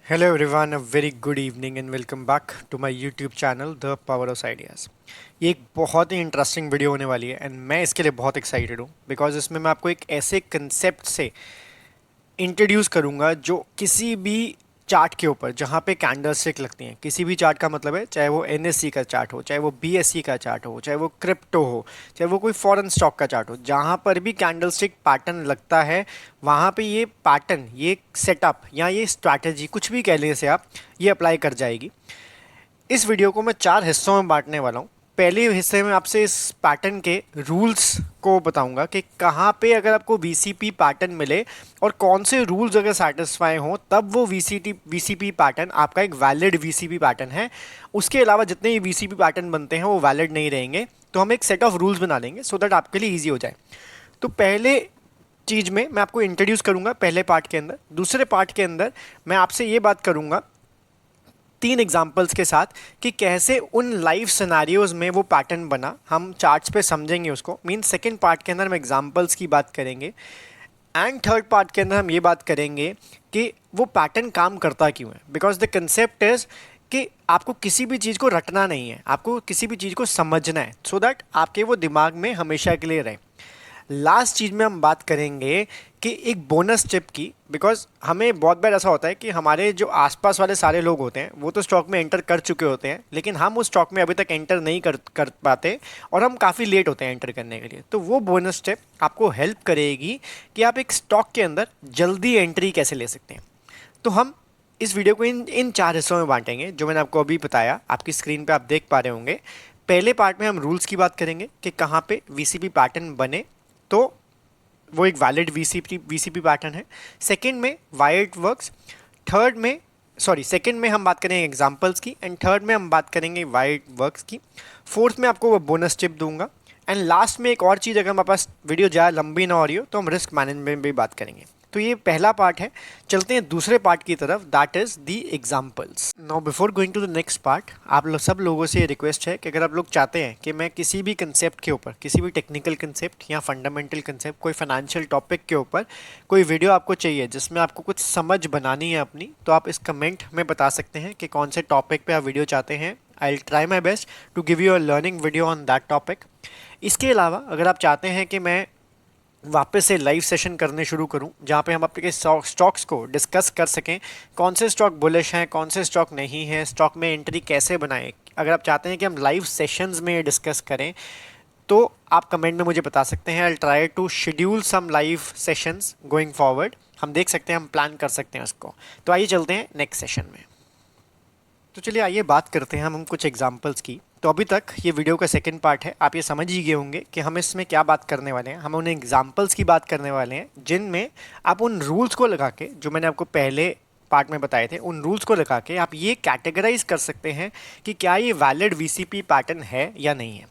Hello everyone, a very good evening and welcome back to my YouTube channel The Power of Ideas। ये एक बहुत ही interesting video होने वाली है and मैं इसके लिए बहुत एक्साइटेड हूँ बिकॉज इसमें मैं आपको एक ऐसे कंसेप्ट से इंट्रोड्यूस करूँगा जो किसी भी चार्ट के ऊपर जहाँ पे कैंडलस्टिक लगती हैं, किसी भी चार्ट का मतलब है चाहे वो एनएससी का चार्ट हो, चाहे वो बीएससी का चार्ट हो, चाहे वो क्रिप्टो हो, चाहे वो कोई फॉरेन स्टॉक का चार्ट हो, जहाँ पर भी कैंडलस्टिक पैटर्न लगता है वहाँ पे ये पैटर्न, ये सेटअप या ये स्ट्रैटेजी कुछ भी कह लें इसे आप, ये अप्लाई कर जाएगी। इस वीडियो को मैं 4 हिस्सों में बांटने वाला हूँ। पहले हिस्से में आपसे इस पैटर्न के रूल्स को बताऊंगा कि कहाँ पे अगर आपको वीसीपी पैटर्न मिले और कौन से रूल्स अगर सेटिस्फाई हों तब वो वीसीपी पैटर्न आपका एक वैलिड वीसीपी पैटर्न है। उसके अलावा जितने भी वीसीपी पैटर्न बनते हैं वो वैलिड नहीं रहेंगे, तो हम एक सेट ऑफ रूल्स बना लेंगे सो दैट आपके लिए ईजी हो जाए। तो पहले चीज़ में मैं आपको इंट्रोड्यूस करूंगा पहले पार्ट के अंदर। दूसरे पार्ट के अंदर मैं आपसे ये बात करूंगा 3 एग्जाम्पल्स के साथ कि कैसे उन लाइव सिनारियोज में वो पैटर्न बना, हम चार्ट्स पे समझेंगे उसको। मीन सेकेंड पार्ट के अंदर हम एग्जाम्पल्स की बात करेंगे एंड थर्ड पार्ट के अंदर हम ये बात करेंगे कि वो पैटर्न काम करता क्यों है। बिकॉज द कंसेप्ट इज़ कि आपको किसी भी चीज़ को रटना नहीं है, आपको किसी भी चीज़ को समझना है सो दैट आपके वो दिमाग में हमेशा के लिए रहे। लास्ट चीज़ में हम बात करेंगे कि एक बोनस टिप की, बिकॉज हमें बहुत बार ऐसा होता है कि हमारे जो आसपास वाले सारे लोग होते हैं वो तो स्टॉक में एंटर कर चुके होते हैं लेकिन हम उस स्टॉक में अभी तक एंटर नहीं कर पाते और हम काफ़ी लेट होते हैं एंटर करने के लिए। तो वो बोनस टिप आपको हेल्प करेगी कि आप एक स्टॉक के अंदर जल्दी एंट्री कैसे ले सकते हैं। तो हम इस वीडियो को इन 4 हिस्सों में बांटेंगे जो मैंने आपको अभी बताया, आपकी स्क्रीन पे आप देख पा रहे होंगे। पहले पार्ट में हम रूल्स की बात करेंगे कि कहाँ पे वीसीपी पैटर्न बने तो वो एक वैलिड वीसीपी पैटर्न है। सेकंड में वाई इट वर्क्स, थर्ड में सेकंड में हम बात करेंगे एग्जांपल्स की एंड थर्ड में हम बात करेंगे वाई इट वर्क्स की। फोर्थ में आपको वो बोनस टिप दूंगा एंड लास्ट में एक और चीज़, अगर हमारे पास वीडियो ज़्यादा लंबी ना हो रही हो तो हम रिस्क मैनेजमेंट में भी बात करेंगे। तो ये पहला पार्ट है। चलते हैं दूसरे पार्ट की तरफ, that is the examples. Now before going to the next part, सब लोगों से रिक्वेस्ट है कि अगर आप लोग चाहते हैं कि मैं किसी भी कंसेप्ट के ऊपर, किसी भी टेक्निकल कंसेप्ट या फंडामेंटल कंसेप्ट, कोई फाइनेंशियल टॉपिक के ऊपर कोई वीडियो आपको चाहिए जिसमें आपको कुछ समझ बनानी है अपनी, तो आप इस कमेंट में बता सकते हैं कि कौन से टॉपिक पे आप वीडियो चाहते हैं। I will try my best to give you a learning video on that topic. इसके अलावा अगर आप चाहते हैं कि मैं वापस से लाइव सेशन करने शुरू करूं जहां पे हम अपने स्टॉक्स को डिस्कस कर सकें, कौन से स्टॉक बुलिश हैं, कौन से स्टॉक नहीं हैं, स्टॉक में एंट्री कैसे बनाएं, अगर आप चाहते हैं कि हम लाइव सेशंस में डिस्कस करें तो आप कमेंट में मुझे बता सकते हैं। I try to schedule some live sessions going forward. हम देख सकते हैं, हम प्लान कर सकते हैं उसको। तो आइए चलते हैं नेक्स्ट सेशन में। तो चलिए आइए बात करते हैं हम कुछ एग्जांपल्स की। तो अभी तक ये वीडियो का सेकंड पार्ट है, आप ये समझ ही गए होंगे कि हम इसमें क्या बात करने वाले हैं। हम उन एग्जांपल्स की बात करने वाले हैं जिनमें आप उन रूल्स को लगा के, जो मैंने आपको पहले पार्ट में बताए थे, उन रूल्स को लगा के आप ये कैटेगराइज कर सकते हैं कि क्या ये वैलिड वीसीपी पैटर्न है या नहीं है।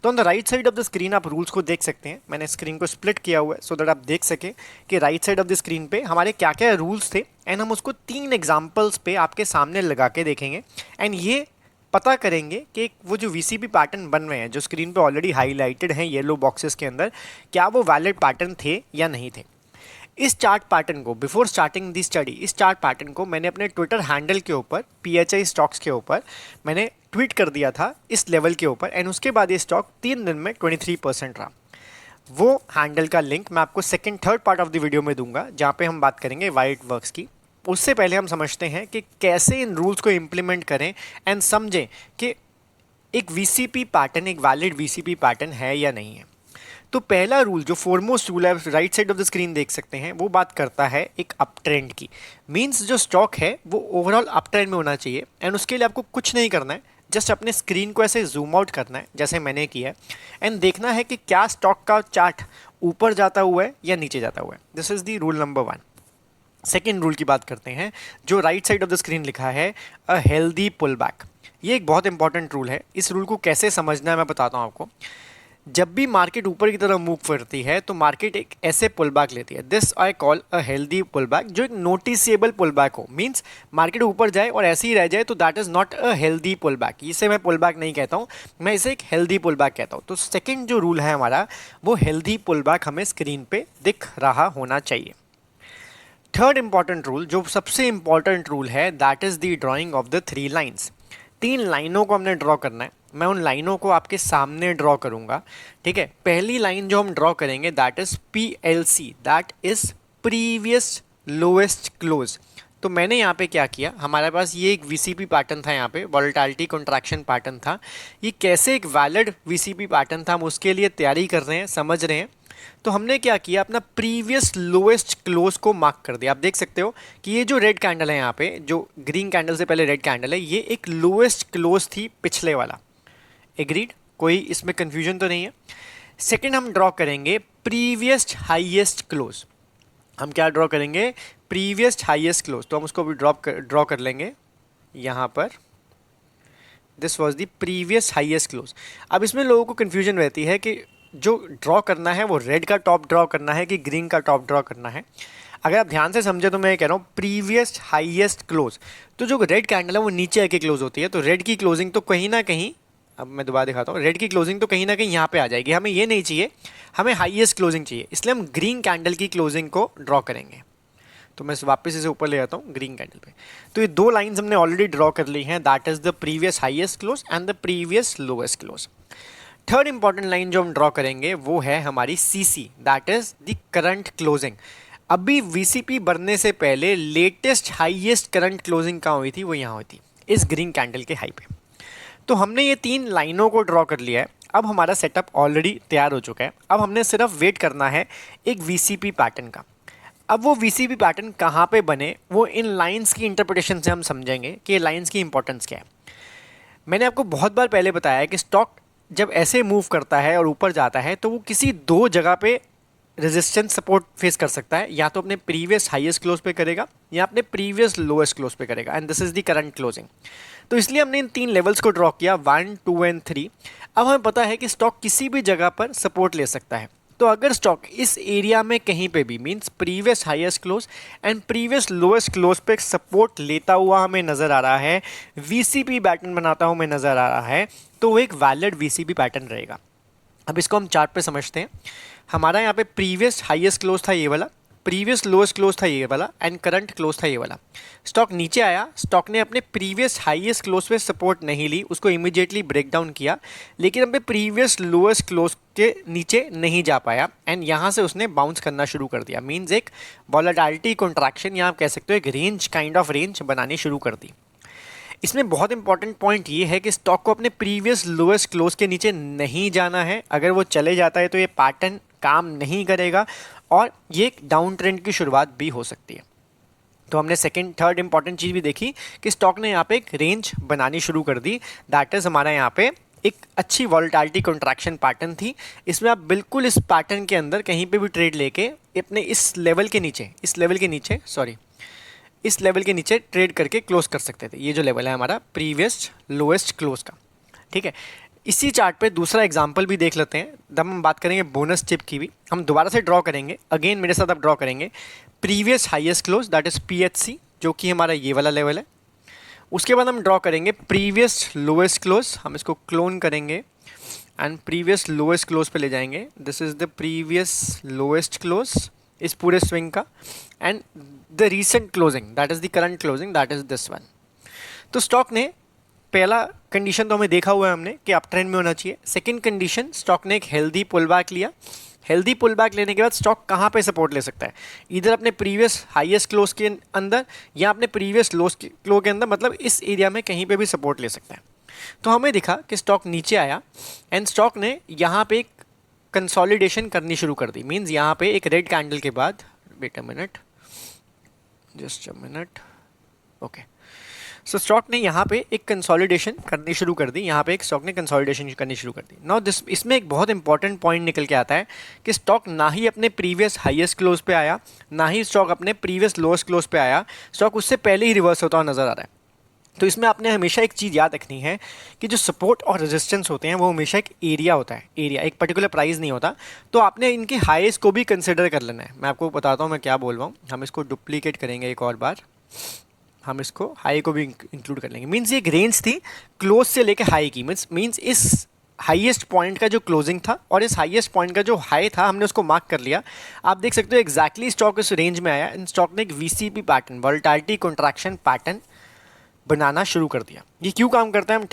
तो on the right side of the screen आप रूल्स को देख सकते हैं। मैंने स्क्रीन को स्प्लिट किया हुआ है सो दैट आप देख सके कि right side of the screen पे हमारे क्या क्या रूल्स थे एंड हम उसको 3 एग्जाम्पल्स पे आपके सामने लगा के देखेंगे एंड ये पता करेंगे कि वो जो वीसीपी पैटर्न बन रहे हैं जो स्क्रीन पे ऑलरेडी हाईलाइटेड हैं येलो बॉक्सेस के अंदर, क्या वो वैलिड पैटर्न थे या नहीं थे। इस चार्ट पैटर्न को, बिफोर स्टार्टिंग दी स्टडी, इस चार्ट पैटर्न को मैंने अपने ट्विटर हैंडल के ऊपर, PHI स्टॉक्स के ऊपर मैंने ट्वीट कर दिया था इस लेवल के ऊपर एंड उसके बाद ये स्टॉक 3 दिन में 23% रहा। वो हैंडल का लिंक मैं आपको second third part of the video में दूंगा जहाँ पे हम बात करेंगे वाई इट वर्क्स की। उससे पहले हम समझते हैं कि कैसे इन रूल्स को इम्प्लीमेंट करें एंड समझें कि एक वीसीपी पैटर्न एक वैलिड वीसीपी पैटर्न है या नहीं है। तो पहला रूल, जो फोरमोस्ट रूल है, right side of the screen देख सकते हैं, वो बात करता है एक अप ट्रेंड की। मींस जो स्टॉक है वो ओवरऑल अप ट्रेंड में होना चाहिए एंड उसके लिए आपको कुछ नहीं करना है, जस्ट अपने स्क्रीन को ऐसे जूम आउट करना है जैसे मैंने किया है एंड देखना है कि क्या स्टॉक का चार्ट ऊपर जाता हुआ है या नीचे जाता हुआ है। This is the rule number 1। Second rule की बात करते हैं जो right side of the screen लिखा है, अ हेल्दी पुल बैक। ये एक बहुत इंपॉर्टेंट रूल है। इस रूल को कैसे समझना है मैं बताता हूँ आपको। जब भी मार्केट ऊपर की तरफ मूव करती है तो मार्केट एक ऐसे पुल बैक लेती है, this I call a healthy pull back, जो एक नोटिसेबल पुल बैक हो। मीन्स मार्केट ऊपर जाए और ऐसे ही रह जाए तो that is not a healthy pull back. इसे मैं पुल बैक नहीं कहता हूँ, मैं इसे एक हेल्दी पुल बैक कहता हूँ। तो सेकेंड जो रूल है हमारा, वो हेल्दी पुल बैक हमें स्क्रीन पे दिख रहा होना चाहिए। थर्ड इंपॉर्टेंट रूल, जो सबसे इंपॉर्टेंट रूल है, that is the drying of the three lines. तीन लाइनों को हमने ड्रॉ करना है। मैं उन लाइनों को आपके सामने ड्रॉ करूंगा। ठीक है, पहली लाइन जो हम ड्रॉ करेंगे that is PLC, that is previous lowest close. तो मैंने यहाँ पे क्या किया, हमारे पास ये एक VCP पैटर्न था, यहाँ पे वॉलेटिलिटी कंट्रैक्शन पैटर्न था। ये कैसे एक वैलिड VCP पैटर्न था, हम उसके लिए तैयारी कर रहे हैं, समझ रहे हैं। तो हमने क्या किया, अपना प्रीवियस लोएस्ट क्लोज को मार्क कर दिया। आप देख सकते हो कि ये जो रेड कैंडल है यहाँ पे, जो ग्रीन कैंडल से पहले रेड कैंडल है, ये एक लोएस्ट क्लोज थी पिछले वाला। एग्रीड, कोई इसमें कंफ्यूजन तो नहीं है। सेकंड हम ड्रॉ करेंगे प्रीवियस हाईएस्ट क्लोज। हम क्या ड्रॉ करेंगे, प्रीवियस हाईएस्ट क्लोज। तो हम उसको भी ड्रॉ कर लेंगे यहाँ पर। This was the previous highest close. अब इसमें लोगों को कन्फ्यूजन रहती है कि जो ड्रॉ करना है वो रेड का टॉप ड्रॉ करना है कि ग्रीन का टॉप ड्रॉ करना है। अगर आप ध्यान से समझे तो मैं कह रहा हूँ प्रीवियस हाईएस्ट क्लोज। तो जो रेड कैंडल है वो नीचे आके क्लोज होती है, तो रेड की क्लोजिंग तो कहीं ना कहीं, अब मैं दोबारा दिखाता हूँ, रेड की क्लोजिंग तो कहीं ना कहीं यहाँ पे आ जाएगी। हमें ये नहीं चाहिए, हमें हाईएस्ट क्लोजिंग चाहिए, इसलिए हम ग्रीन कैंडल की क्लोजिंग को ड्रॉ करेंगे। तो मैं वापस इसे ऊपर ले जाता हूँ ग्रीन कैंडल पे। तो ये दो लाइंस हमने ऑलरेडी ड्रॉ कर ली हैं, that is the previous highest close and the previous lowest close. Third important line जो हम ड्रॉ करेंगे वो है हमारी CC, that is the current closing. अभी VCP बनने से पहले लेटेस्ट हाईएस्ट करंट क्लोजिंग कहाँ हुई थी, वो यहाँ हुई थी, इस ग्रीन कैंडल के हाई पे। तो हमने ये तीन लाइनों को ड्रॉ कर लिया है। अब हमारा सेटअप ऑलरेडी तैयार हो चुका है। अब हमने सिर्फ वेट करना है एक VCP पैटर्न का। अब वो VCP पैटर्न कहाँ पे बने, वो इन लाइंस की इंटरप्रिटेशन से हम समझेंगे कि लाइंस की इंपॉर्टेंस क्या है। मैंने आपको बहुत बार पहले बताया है कि स्टॉक जब ऐसे मूव करता है और ऊपर जाता है तो वो किसी दो जगह पे रेजिस्टेंस सपोर्ट फेस कर सकता है, या तो अपने प्रीवियस हाईएस्ट क्लोज पे करेगा या अपने प्रीवियस लोएस्ट क्लोज पे करेगा, and this is the current closing. तो इसलिए हमने इन तीन लेवल्स को ड्रॉ किया, 1, 2 एंड 3। अब हमें पता है कि स्टॉक किसी भी जगह पर सपोर्ट ले सकता है। तो अगर स्टॉक इस एरिया में कहीं पे भी, means previous highest close and previous lowest close पे सपोर्ट लेता हुआ हमें नज़र आ रहा है, VCP पैटर्न बनाता हुआ हमें नज़र आ रहा है, तो वो एक वैलिड VCP पैटर्न रहेगा। अब इसको हम चार्ट पे समझते हैं। हमारा यहाँ पे प्रीवियस हाईएस्ट क्लोज था ये वाला, प्रीवियस लोएस्ट क्लोज था ये वाला, एंड करंट क्लोज था ये वाला। स्टॉक नीचे आया, स्टॉक ने अपने प्रीवियस हाईएस्ट क्लोज पे सपोर्ट नहीं ली, उसको इमीडिएटली ब्रेक डाउन किया, लेकिन अपने प्रीवियस लोएस्ट क्लोज के नीचे नहीं जा पाया, एंड यहाँ से उसने बाउंस करना शुरू कर दिया। मीन्स एक वॉलेटिलिटी कॉन्ट्रैक्शन, या आप कह सकते हो एक रेंज, काइंड ऑफ रेंज बनानी शुरू कर दी। इसमें बहुत इंपॉर्टेंट पॉइंट ये है कि स्टॉक को अपने प्रीवियस लोएस्ट क्लोज के नीचे नहीं जाना है। अगर वो चले जाता है तो ये पैटर्न काम नहीं करेगा और ये एक डाउन ट्रेंड की शुरुआत भी हो सकती है। तो हमने सेकंड थर्ड इंपॉर्टेंट चीज़ भी देखी कि स्टॉक ने यहाँ पे एक रेंज बनानी शुरू कर दी, दैट इज़ हमारा यहाँ पे एक अच्छी वॉलेटिलिटी कॉन्ट्रैक्शन पैटर्न थी। इसमें आप बिल्कुल इस पैटर्न के अंदर कहीं पे भी ट्रेड लेके अपने इस लेवल के नीचे ट्रेड करके क्लोज कर सकते थे। ये जो लेवल है हमारा प्रीवियस लोएस्ट क्लोज का, ठीक है। इसी चार्ट पे दूसरा एग्जांपल भी देख लेते हैं, जब हम बात करेंगे बोनस चिप की भी। हम दोबारा से ड्रॉ करेंगे, अगेन मेरे साथ आप ड्रॉ करेंगे previous highest close, that is PHC, जो कि हमारा ये वाला लेवल है। उसके बाद हम ड्रॉ करेंगे प्रीवियस लोएस्ट क्लोज, हम इसको क्लोन करेंगे एंड प्रीवियस लोएस्ट क्लोज पे ले जाएंगे। This is the previous lowest close इस पूरे स्विंग का, and the recent closing, that is the current closing, that is this one. तो स्टॉक ने पहला कंडीशन तो हमें देखा हुआ है हमने कि अप ट्रेंड में होना चाहिए। सेकंड कंडीशन, स्टॉक ने एक हेल्दी पुल बैक लिया। हेल्दी पुल बैक लेने के बाद स्टॉक कहाँ पे सपोर्ट ले सकता है, इधर अपने प्रीवियस हाईएस्ट क्लोज के अंदर या अपने प्रीवियस लोएस्ट क्लो के अंदर, मतलब इस एरिया में कहीं पे भी सपोर्ट ले सकता है। तो हमें दिखा कि स्टॉक नीचे आया एंड स्टॉक ने यहाँ पे एक कंसोलिडेशन करनी शुरू कर दी। मीन्स यहाँ पे एक रेड कैंडल के बाद, wait a minute, just a minute, okay. So stock ने यहाँ पे एक कंसोलिडेशन करनी शुरू कर दी, यहाँ पे एक स्टॉक ने कंसोलिडेशन करनी शुरू कर दी। नाउ दिस, इसमें एक बहुत इंपॉर्टेंट पॉइंट निकल के आता है कि स्टॉक ना ही अपने प्रीवियस हाईएस्ट क्लोज पे आया, ना ही स्टॉक अपने प्रीवियस लोएस्ट क्लोज पे आया, स्टॉक उससे पहले ही रिवर्स होता हुआ नजर आ रहा है। तो इसमें आपने हमेशा एक चीज़ याद रखनी है कि जो सपोर्ट और रेजिस्टेंस होते हैं वो हमेशा एक एरिया होता है, एरिया, एक पर्टिकुलर प्राइस नहीं होता। तो आपने इनके हाईएस्ट को भी कंसिडर कर लेना है। मैं आपको बताता हूँ मैं क्या बोल रहा हूँ। हम इसको डुप्लीकेट करेंगे एक और बार, हम इसको हाई को भी इंक्लूड कर लेंगे। मीन्स ये एक रेंज थी क्लोज से लेके हाई की, मीन्स इस हाईएस्ट पॉइंट का जो क्लोजिंग था और इस हाईएस्ट पॉइंट का जो हाई था हमने उसको मार्क कर लिया। आप देख सकते हो एग्जैक्टली स्टॉक इस रेंज में आया एंड स्टॉक ने एक VCP pattern, volatility contraction pattern बनाना शुरू कर दिया। ये क्यों काम करता है हम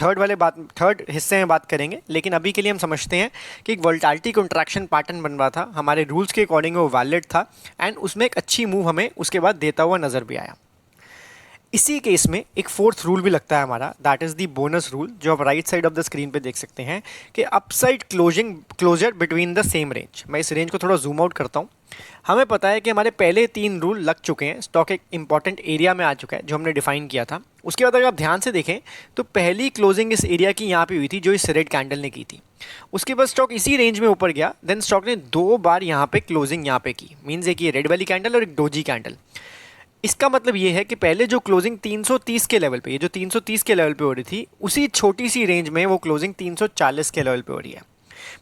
थर्ड हिस्से में बात करेंगे, लेकिन अभी के लिए हम समझते हैं कि एक वोलेटिलिटी कंट्रैक्शन पैटर्न बन रहा था, हमारे रूल्स के अकॉर्डिंग वो वैलिड था एंड उसमें एक अच्छी मूव हमें उसके बाद देता हुआ नजर भी आया। इसी केस में एक फोर्थ रूल भी लगता है हमारा, that is the bonus rule, जो आप right side of the screen पे देख सकते हैं कि upside closure between the same range. मैं इस रेंज को थोड़ा जूम आउट करता हूँ। हमें पता है कि हमारे पहले 3 रूल लग चुके हैं, स्टॉक एक इंपॉर्टेंट एरिया में आ चुका है जो हमने डिफाइन किया था। उसके बाद अगर आप ध्यान से देखें तो पहली क्लोजिंग इस एरिया की यहाँ पे हुई थी जो इस रेड कैंडल ने की थी। उसके बाद स्टॉक इसी रेंज में ऊपर गया, देन स्टॉक ने 2 बार यहाँ पे क्लोजिंग यहाँ पे की, मीन्स एक ये रेड वाली कैंडल और एक डोजी कैंडल। इसका मतलब ये है कि पहले जो क्लोजिंग 330 के लेवल पे, ये जो 330 के लेवल पे हो रही थी, उसी छोटी सी रेंज में वो क्लोजिंग 340 के लेवल पे हो रही है।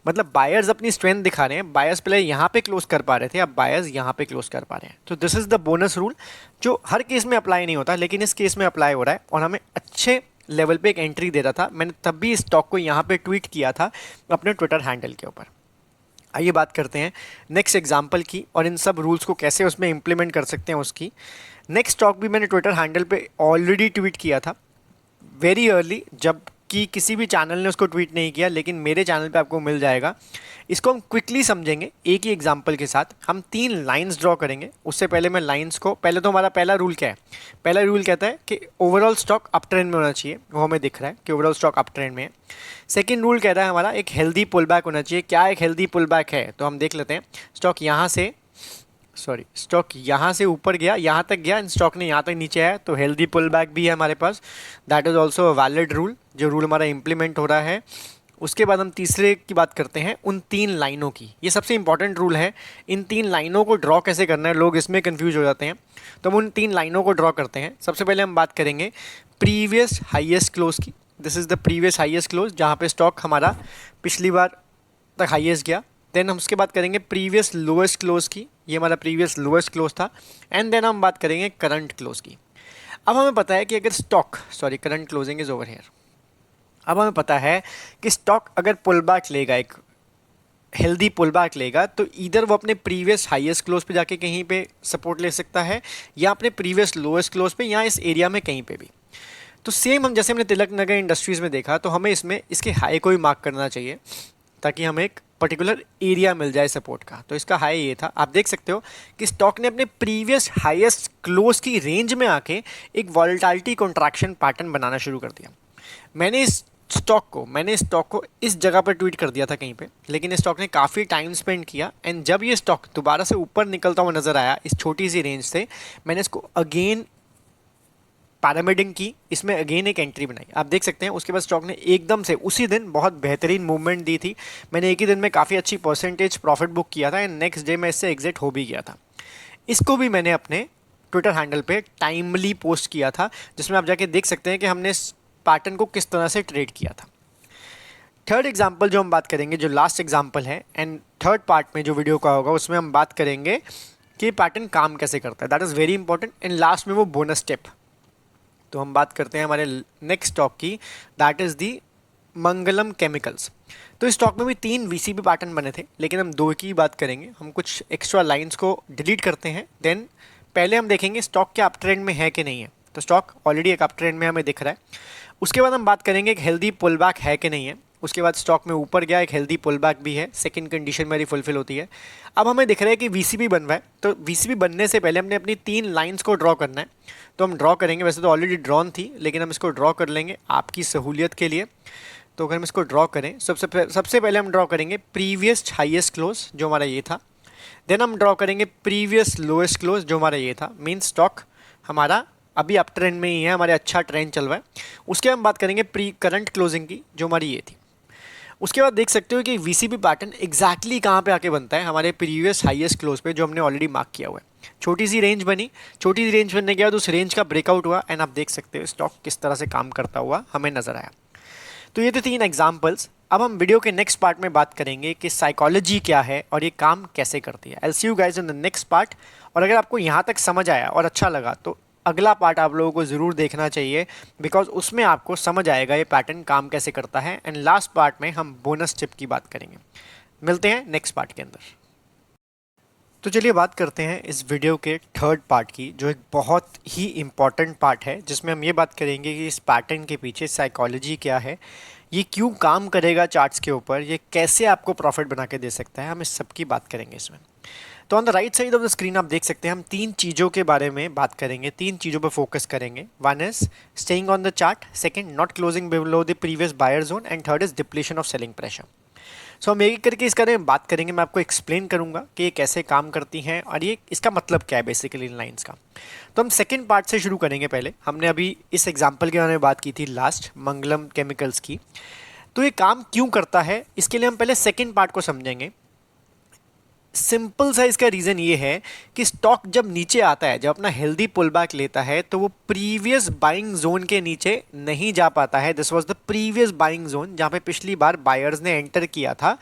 मतलब बायर्स अपनी स्ट्रेंथ दिखा रहे हैं, बायर्स पहले यहाँ पे क्लोज कर पा रहे थे, अब बायर्स यहाँ पे क्लोज कर पा रहे हैं। तो this is the bonus rule जो हर केस में अप्लाई नहीं होता, लेकिन इस केस में अप्लाई हो रहा है और हमें अच्छे लेवल पे एक एंट्री दे रहा था। मैंने तब भी इस स्टॉक को यहाँ पे ट्वीट किया था अपने ट्विटर हैंडल के ऊपर। आइए बात करते हैं नेक्स्ट एग्जाम्पल की और इन सब रूल्स को कैसे उसमें इम्प्लीमेंट कर सकते हैं उसकी। नेक्स्ट स्टॉक भी मैंने ट्विटर हैंडल पे ऑलरेडी ट्वीट किया था वेरी अर्ली, जब कि किसी भी चैनल ने उसको ट्वीट नहीं किया, लेकिन मेरे चैनल पे आपको मिल जाएगा। इसको हम क्विकली समझेंगे एक ही एग्जांपल के साथ। हम 3 लाइंस ड्रॉ करेंगे। उससे पहले मैं लाइंस को, पहले तो हमारा पहला रूल क्या है, पहला रूल कहता है कि ओवरऑल स्टॉक अप ट्रेंड में होना चाहिए, वो हमें दिख रहा है कि ओवरऑल स्टॉक अप ट्रेंड में है। सेकेंड रूल कहता है हमारा एक हेल्दी पुल बैक होना चाहिए। क्या एक हेल्दी पुल बैक है, तो हम देख लेते हैं। स्टॉक यहाँ से ऊपर गया, यहाँ तक गया, स्टॉक ने यहाँ तक नीचे आया, तो हेल्दी पुल बैक भी है हमारे पास। That is also a valid rule, जो रूल हमारा इंप्लीमेंट हो रहा है। उसके बाद हम तीसरे की बात करते हैं, उन 3 लाइनों की। ये सबसे इंपॉर्टेंट रूल है। इन 3 लाइनों को ड्रॉ कैसे करना है, लोग इसमें कंफ्यूज हो जाते हैं, तो हम उन 3 लाइनों को ड्रॉ करते हैं। सबसे पहले हम बात करेंगे प्रीवियस हाईएस्ट क्लोज की। This is the previous highest close, जहाँ पे स्टॉक हमारा पिछली बार तक हाईएस्ट गया। देन हम उसके बाद करेंगे प्रीवियस लोएस्ट क्लोज की, ये हमारा प्रीवियस लोएस्ट क्लोज था। एंड देन हम बात करेंगे करंट क्लोज की। अब हमें पता है कि अगर current closing is over here. अब हमें पता है कि स्टॉक अगर पुल बैक लेगा, एक हेल्दी पुल बैक लेगा, तो इधर वो अपने प्रीवियस हाईएस्ट क्लोज पे जाके कहीं पे सपोर्ट ले सकता है, या अपने प्रीवियस लोएस्ट क्लोज पे, या इस एरिया में कहीं पे भी। तो सेम हम जैसे हमने तिलक नगर इंडस्ट्रीज़ में देखा, तो हमें इसमें इसके हाई को ही मार्क करना चाहिए ताकि हमें एक पर्टिकुलर एरिया मिल जाए सपोर्ट का। तो इसका हाई ये था। आप देख सकते हो कि स्टॉक ने अपने प्रीवियस हाईएस्ट क्लोज की रेंज में आके एक वॉलेटिलिटी कॉन्ट्रैक्शन पैटर्न बनाना शुरू कर दिया। मैंने इस स्टॉक को इस जगह पर ट्वीट कर दिया था कहीं पे, लेकिन इस स्टॉक ने काफ़ी टाइम स्पेंड किया एंड जब ये स्टॉक दोबारा से ऊपर निकलता हुआ नजर आया इस छोटी सी रेंज से, मैंने इसको अगेन पैरामिडिंग की, इसमें अगेन एक एंट्री बनाई। आप देख सकते हैं उसके बाद स्टॉक ने एकदम से उसी दिन बहुत बेहतरीन मूवमेंट दी थी। मैंने एक ही दिन में काफ़ी अच्छी परसेंटेज प्रॉफिट बुक किया था एंड नेक्स्ट डे मैं इससे एग्जिट हो भी गया था। इसको भी मैंने अपने ट्विटर हैंडल पे टाइमली पोस्ट किया था, जिसमें आप जाके देख सकते हैं कि हमने इस पैटर्न को किस तरह से ट्रेड किया था। थर्ड एग्जाम्पल जो हम बात करेंगे, जो लास्ट एग्जाम्पल है एंड थर्ड पार्ट में जो वीडियो का होगा, उसमें हम बात करेंगे कि पैटर्न काम कैसे करता है। That is very important. And last में वो बोनस स्टेप। तो हम बात करते हैं हमारे नेक्स्ट स्टॉक की, that is the Mangalam chemicals. तो इस स्टॉक में भी 3 वीसीपी पैटर्न बने थे, लेकिन हम 2 की बात करेंगे। हम कुछ एक्स्ट्रा लाइंस को डिलीट करते हैं। देन पहले हम देखेंगे स्टॉक क्या अप ट्रेंड में है कि नहीं है। तो स्टॉक ऑलरेडी एक अप ट्रेंड में हमें दिख रहा है। उसके बाद हम बात करेंगे एक हेल्दी पुल बैक है कि नहीं है। उसके बाद स्टॉक में ऊपर गया, एक हेल्दी पुल बैक भी है, सेकंड कंडीशन मेरी फुलफिल होती है। अब हमें दिख रहा है कि वीसीपी बन रहा है, तो वीसीपी बनने से पहले हमने अपनी 3 लाइंस को ड्रॉ करना है। तो हम ड्रॉ करेंगे, वैसे तो ऑलरेडी ड्रॉन थी, लेकिन हम इसको ड्रॉ कर लेंगे आपकी सहूलियत के लिए। तो अगर हम इसको ड्रॉ करें, सबसे पहले हम ड्रॉ करेंगे प्रीवियस हाईएस्ट क्लोज, जो हमारा ये था। देन हम ड्रॉ करेंगे प्रीवियस लोएस्ट क्लोज, जो हमारा ये था। मीन स्टॉक हमारा अभी अप ट्रेंड में ही है, हमारे अच्छा ट्रेंड चल रहा है। उसके बाद हम बात करेंगे प्री करंट क्लोजिंग की, जो हमारी ये थी। उसके बाद देख सकते हो कि वीसीपी पैटर्न एग्जैक्टली कहाँ पे आके बनता है, हमारे प्रीवियस हाईएस्ट क्लोज पे, जो हमने ऑलरेडी मार्क किया हुआ है। छोटी सी रेंज बनी, छोटी सी रेंज बनने के बाद उस रेंज का ब्रेकआउट हुआ एंड आप देख सकते हो स्टॉक किस तरह से काम करता हुआ हमें नजर आया। तो ये थे 3 एग्जाम्पल्स। अब हम वीडियो के नेक्स्ट पार्ट में बात करेंगे कि साइकोलॉजी क्या है और ये काम कैसे करती है। I will see you guys in the next part. और अगर आपको यहाँ तक समझ आया और अच्छा लगा, तो अगला पार्ट आप लोगों को ज़रूर देखना चाहिए, बिकॉज उसमें आपको समझ आएगा ये पैटर्न काम कैसे करता है। एंड लास्ट पार्ट में हम बोनस टिप की बात करेंगे। मिलते हैं नेक्स्ट पार्ट के अंदर। तो चलिए बात करते हैं इस वीडियो के थर्ड पार्ट की, जो एक बहुत ही इम्पॉर्टेंट पार्ट है, जिसमें हम ये बात करेंगे कि इस पैटर्न के पीछे साइकोलॉजी क्या है, ये क्यों काम करेगा चार्ट्स के ऊपर, ये कैसे आपको प्रॉफिट बना के दे सकता है। हम इस सब की बात करेंगे इसमें। तो on the right side of the screen आप देख सकते हैं, हम तीन चीज़ों के बारे में बात करेंगे, तीन चीज़ों पर फोकस करेंगे। One is staying on the chart, second not closing below the previous buyer zone, and third is depletion of selling pressure. So हम एक एक करके इसके बारे में बात करेंगे। मैं आपको एक्सप्लेन करूंगा कि ये कैसे काम करती हैं और ये इसका मतलब क्या है बेसिकली इन लाइंस का। तो हम सेकंड पार्ट से शुरू करेंगे। पहले हमने अभी इस एग्जांपल के बारे में बात की थी लास्ट, मंगलम केमिकल्स की। तो ये काम क्यों करता है, इसके लिए हम पहले सेकंड पार्ट को समझेंगे। सिंपल सा इसका रीज़न ये है कि स्टॉक जब नीचे आता है, जब अपना हेल्दी पुल बैक लेता है, तो वो प्रीवियस बाइंग जोन के नीचे नहीं जा पाता है। This was the previous buying zone जहाँ पे पिछली बार बायर्स ने एंटर किया था।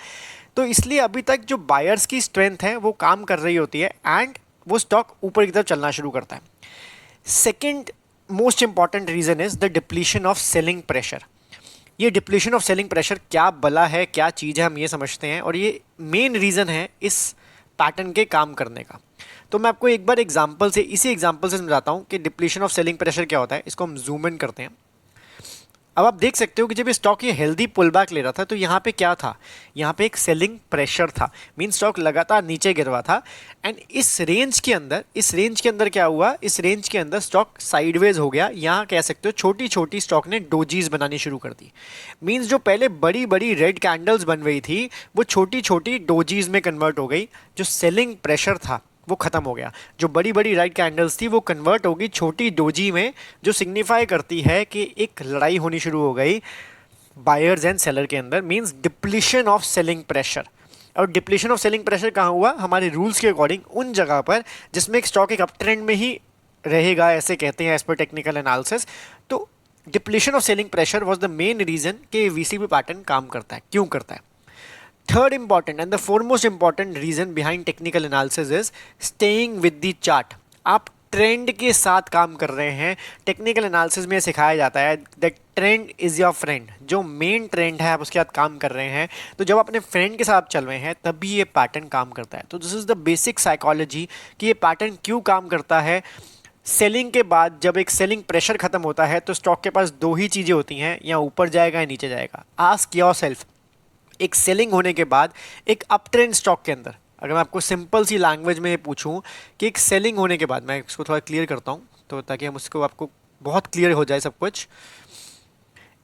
तो इसलिए अभी तक जो बायर्स की स्ट्रेंथ है वो काम कर रही होती है एंड वो स्टॉक ऊपर की तरफ चलना शुरू करता है। Second most important reason is the depletion of selling pressure. ये डिप्लीशन ऑफ सेलिंग प्रेशर क्या बला है, क्या चीज़ है, हम ये समझते हैं, और ये मेन रीज़न है इस पैटर्न के काम करने का। तो मैं आपको एक बार एग्जांपल से, इसी एग्जांपल से समझाता हूँ कि डिप्लीशन ऑफ सेलिंग प्रेशर क्या होता है। इसको हम जूम इन करते हैं। अब आप देख सकते हो कि जब ये स्टॉक ये हेल्दी पुल बैक ले रहा था, तो यहाँ पे क्या था, यहाँ पे एक सेलिंग प्रेशर था। मीन स्टॉक लगातार नीचे गिर रहा था एंड इस रेंज के अंदर क्या हुआ, इस रेंज के अंदर स्टॉक साइडवेज हो गया। यहाँ कह सकते हो छोटी छोटी स्टॉक ने डोजीज बनानी शुरू कर दी। मीन्स जो पहले बड़ी बड़ी रेड कैंडल्स बन रही थी वो छोटी छोटी डोजीज में कन्वर्ट हो गई। जो सेलिंग प्रेशर था वो ख़त्म हो गया। जो बड़ी बड़ी राइट कैंडल्स थी वो कन्वर्ट होगी छोटी डोजी में, जो सिग्निफाई करती है कि एक लड़ाई होनी शुरू हो गई बायर्स एंड सेलर के अंदर। Means depletion of selling pressure. और डिप्लीशन ऑफ सेलिंग प्रेशर कहाँ हुआ, हमारे रूल्स के अकॉर्डिंग उन जगह पर जिसमें एक स्टॉक एक अप ट्रेंड में ही रहेगा, ऐसे कहते हैं एज पर टेक्निकल एनालिसिस। तो depletion of selling pressure was the main reason कि वीसीपी पैटर्न काम करता है। क्यों करता है? Third important and the foremost important reason behind technical analysis is staying with the chart. आप ट्रेंड के साथ काम कर रहे हैं। टेक्निकल एनालिसिस में सिखाया जाता है that trend is your friend. जो मेन ट्रेंड है आप उसके साथ काम कर रहे हैं, तो जब अपने फ्रेंड के साथ चल रहे हैं तभी ये पैटर्न काम करता है। तो this is the basic psychology कि ये पैटर्न क्यों काम करता है। सेलिंग के बाद जब एक सेलिंग प्रेशर खत्म होता है तो स्टॉक के पास दो ही चीज़ें होती हैं, या ऊपर जाएगा या नीचे जाएगा। आस्क योरसेल्फ, एक सेलिंग होने के बाद एक अप ट्रेंड स्टॉक के अंदर, अगर मैं आपको सिंपल सी लैंग्वेज में पूछूं कि एक सेलिंग होने के बाद, मैं इसको थोड़ा क्लियर करता हूं तो ताकि हम उसको आपको बहुत क्लियर हो जाए सब कुछ।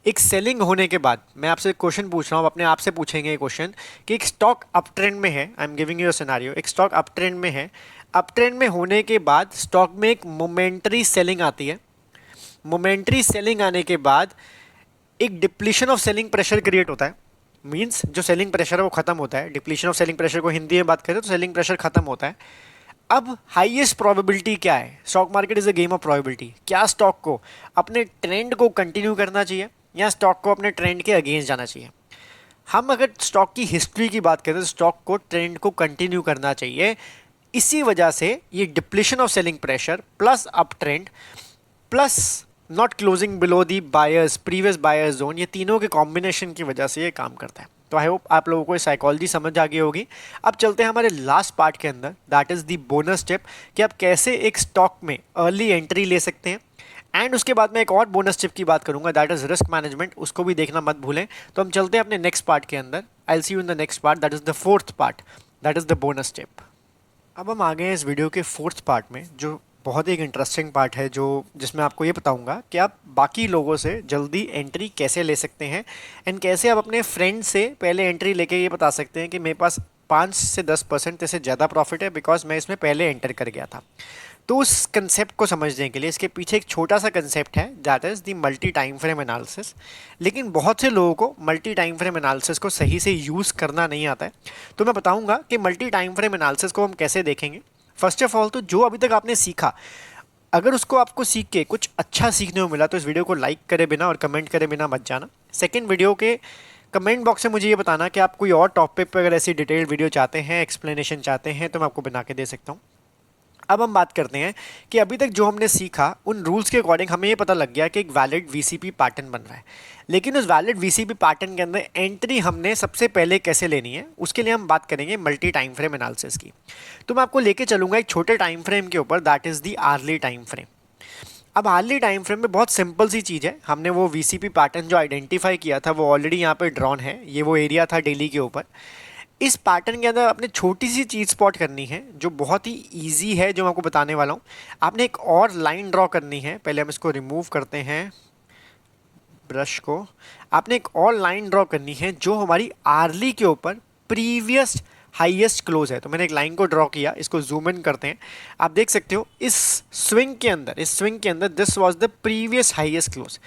एक सेलिंग होने के बाद मैं आपसे क्वेश्चन पूछ रहा हूँ, अपने आप से पूछेंगे क्वेश्चन कि एक स्टॉक अप ट्रेंड में है। I am giving you a scenario. एक स्टॉक अप ट्रेंड में है, अप ट्रेंड में होने के बाद स्टॉक में एक मोमेंटरी सेलिंग आती है। मोमेंटरी सेलिंग आने के बाद एक depletion of selling pressure create होता है। मींस जो सेलिंग प्रेशर है वो खत्म होता है। डिप्लीशन ऑफ सेलिंग प्रेशर को हिंदी में बात करें तो सेलिंग प्रेशर खत्म होता है। अब हाईएस्ट प्रोबेबिलिटी क्या है? Stock market is a game of probability. क्या स्टॉक को अपने ट्रेंड को कंटिन्यू करना चाहिए या स्टॉक को अपने ट्रेंड के अगेंस्ट जाना चाहिए? हम अगर स्टॉक की हिस्ट्री की बात करें तो स्टॉक को ट्रेंड को कंटिन्यू करना चाहिए। इसी वजह से ये depletion of selling pressure plus up trend plus not closing below the buyers previous buyers zone, ये तीनों के कॉम्बिनेशन की वजह से ये काम करता है। तो आई होप आप लोगों को ये साइकोलॉजी समझ आ गई होगी। अब चलते हैं हमारे लास्ट पार्ट के अंदर, that is the bonus step, कि आप कैसे एक स्टॉक में अर्ली एंट्री ले सकते हैं। एंड उसके बाद मैं एक और बोनस टिप की बात करूंगा, दैट इज़ रिस्क मैनेजमेंट। उसको भी देखना मत भूलें। तो हम चलते हैं अपने नेक्स्ट पार्ट के अंदर। I will see you in the next part, that is the fourth part, that is the bonus tip. अब हम आ गए हैं इस वीडियो के फोर्थ पार्ट में, जो बहुत ही एक इंटरेस्टिंग पार्ट है, जो जिसमें आपको ये बताऊंगा कि आप बाकी लोगों से जल्दी एंट्री कैसे ले सकते हैं एंड कैसे आप अपने फ्रेंड से पहले एंट्री लेके ये बता सकते हैं कि मेरे पास 5 से 10% से ज़्यादा प्रॉफिट है बिकॉज मैं इसमें पहले एंटर कर गया था। तो उस कंसेप्ट को समझने के लिए इसके पीछे एक छोटा सा कंसेप्ट है, that is the multi time frame analysis. लेकिन बहुत से लोगों को मल्टी टाइम फ्रेम एनालिसिस को सही से यूज़ करना नहीं आता है। तो मैं बताऊंगा कि मल्टी टाइम फ्रेम एनालिसिस को हम कैसे देखेंगे। फर्स्ट ऑफ ऑल तो जो अभी तक आपने सीखा, अगर उसको आपको सीख के कुछ अच्छा सीखने को मिला तो इस वीडियो को लाइक करे बिना और कमेंट करे बिना मत जाना। सेकंड, वीडियो के कमेंट बॉक्स में मुझे ये बताना कि आप कोई और टॉपिक पर अगर ऐसी डिटेल्ड वीडियो चाहते हैं, एक्सप्लेनेशन चाहते हैं, तो मैं आपको बना के दे सकता हूँ। अब हम बात करते हैं कि अभी तक जो हमने सीखा उन रूल्स के अकॉर्डिंग हमें ये पता लग गया कि एक वैलिड वीसीपी पैटर्न बन रहा है। लेकिन उस वैलिड वीसीपी पैटर्न के अंदर एंट्री हमने सबसे पहले कैसे लेनी है, उसके लिए हम बात करेंगे मल्टी टाइम फ्रेम एनालिसिस की। तो मैं आपको लेके चलूंगा एक छोटे टाइम फ्रेम के ऊपर, that is the early time frame. अब हार्ली टाइम फ्रेम में बहुत सिंपल सी चीज़ है, हमने वो वीसीपी पैटर्न जो आइडेंटिफाई किया था वो ऑलरेडी यहाँ पे ड्रॉन है, ये वो एरिया था डेली के ऊपर। इस पैटर्न के अंदर आपने छोटी सी चीज़ स्पॉट करनी है जो बहुत ही इजी है, जो मैं आपको बताने वाला हूँ। आपने एक और लाइन ड्रॉ करनी है, पहले हम इसको रिमूव करते हैं ब्रश को। आपने एक और लाइन ड्रॉ करनी है जो हमारी आर्ली के ऊपर प्रीवियस हाईएस्ट क्लोज है। तो मैंने एक लाइन को ड्रॉ किया, इसको जूम इन करते हैं। आप देख सकते हो इस स्विंग के अंदर this was the previous highest close.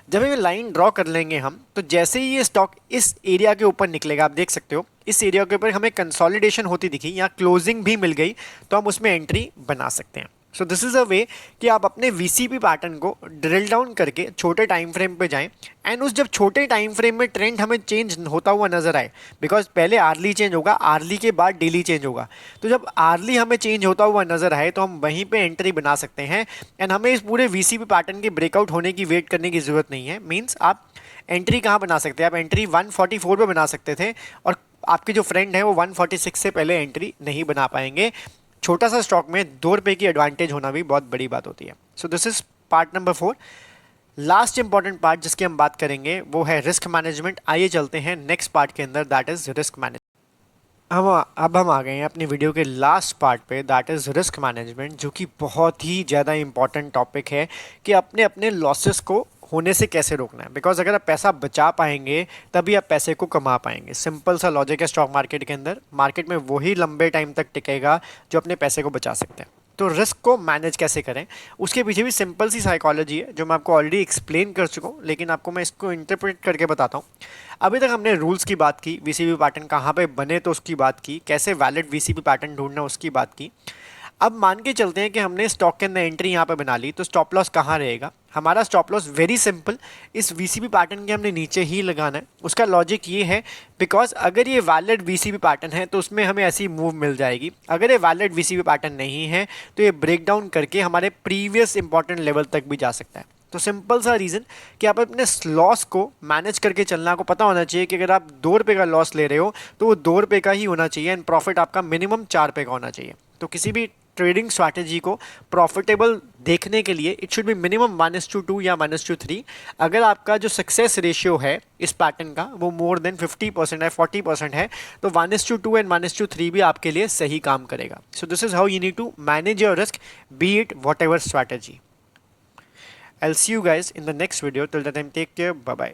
जब ये लाइन ड्रॉ कर लेंगे हम, तो जैसे ही ये स्टॉक इस एरिया के ऊपर निकलेगा, आप देख सकते हो इस एरिया के ऊपर हमें कंसोलिडेशन होती दिखी या क्लोजिंग भी मिल गई, तो हम उसमें एंट्री बना सकते हैं। सो दिस इज़ अ वे कि आप अपने वीसीपी पैटर्न को ड्रिल डाउन करके छोटे टाइम फ्रेम पे जाएं, एंड उस जब छोटे टाइम फ्रेम में ट्रेंड हमें चेंज होता हुआ नजर आए, बिकॉज पहले आर्ली चेंज होगा, आर्ली के बाद डेली चेंज होगा, तो जब आर्ली हमें चेंज होता हुआ नजर आए तो हम वहीं पे एंट्री बना सकते हैं। एंड हमें इस पूरे वीसीपी पैटर्न के ब्रेकआउट होने की वेट करने की ज़रूरत नहीं है। मीन्स आप एंट्री कहाँ बना सकते हैं, आप एंट्री 144 पे बना सकते थे, और आपके जो फ्रेंड हैं वो 146 से पहले एंट्री नहीं बना पाएंगे। छोटा सा स्टॉक में 2 रुपये की एडवांटेज होना भी बहुत बड़ी बात होती है। सो this is part number 4। Last important part जिसकी हम बात करेंगे वो है रिस्क मैनेजमेंट। आइए चलते हैं नेक्स्ट पार्ट के अंदर, दैट इज रिस्क मैनेजमेंट। हम आ गए हैं अपनी वीडियो के लास्ट पार्ट पे, दैट इज़ रिस्क मैनेजमेंट, जो कि बहुत ही ज़्यादा इंपॉर्टेंट टॉपिक है कि अपने अपने लॉसेस को होने से कैसे रोकना है। बिकॉज अगर आप पैसा बचा पाएंगे तभी आप पैसे को कमा पाएंगे। सिंपल सा लॉजिक है स्टॉक मार्केट के अंदर, मार्केट में वही लंबे टाइम तक टिकेगा जो अपने पैसे को बचा सकते हैं। तो रिस्क को मैनेज कैसे करें, उसके पीछे भी सिंपल सी साइकोलॉजी है जो मैं आपको ऑलरेडी एक्सप्लेन कर चुका हूँ, लेकिन आपको मैं इसको इंटरप्रेट करके बताता हूँ। अभी तक हमने रूल्स की बात की, वीसीपी पैटर्न कहाँ पे बने तो उसकी बात की, कैसे वैलिड वीसीपी पैटर्न ढूंढना उसकी बात की। अब मान के चलते हैं कि हमने स्टॉक के अंदर एंट्री यहाँ पे बना ली, तो स्टॉप लॉस कहाँ रहेगा हमारा? स्टॉप लॉस वेरी सिंपल, इस वीसीपी पैटर्न के हमने नीचे ही लगाना है। उसका लॉजिक ये है, बिकॉज अगर ये वैलिड वीसीपी पैटर्न है तो उसमें हमें ऐसी मूव मिल जाएगी। अगर ये वैलिड वीसीपी पैटर्न नहीं है तो ये ब्रेक डाउन करके हमारे प्रीवियस इंपॉर्टेंट लेवल तक भी जा सकता है। तो सिंपल सा रीज़न कि आप अपने लॉस को मैनेज करके चलना, आपको पता होना चाहिए कि अगर आप 2 रुपये का लॉस ले रहे हो तो वो 2 रुपये का ही होना चाहिए, एंड प्रॉफिट आपका मिनिमम 4 रुपये का होना चाहिए। तो किसी भी ट्रेडिंग स्ट्रैटेजी को प्रॉफिटेबल देखने के लिए इट शुड बी मिनिमम -2 या -3। अगर आपका जो सक्सेस रेशियो है इस पैटर्न का वो मोर देन 50% है, 40% है, तो 1:2 एंड 1:3 भी आपके लिए सही काम करेगा। So this is how you need to manage your risk, be it whatever strategy. I'll see you guys in the next video. Till that time, take care. Bye bye.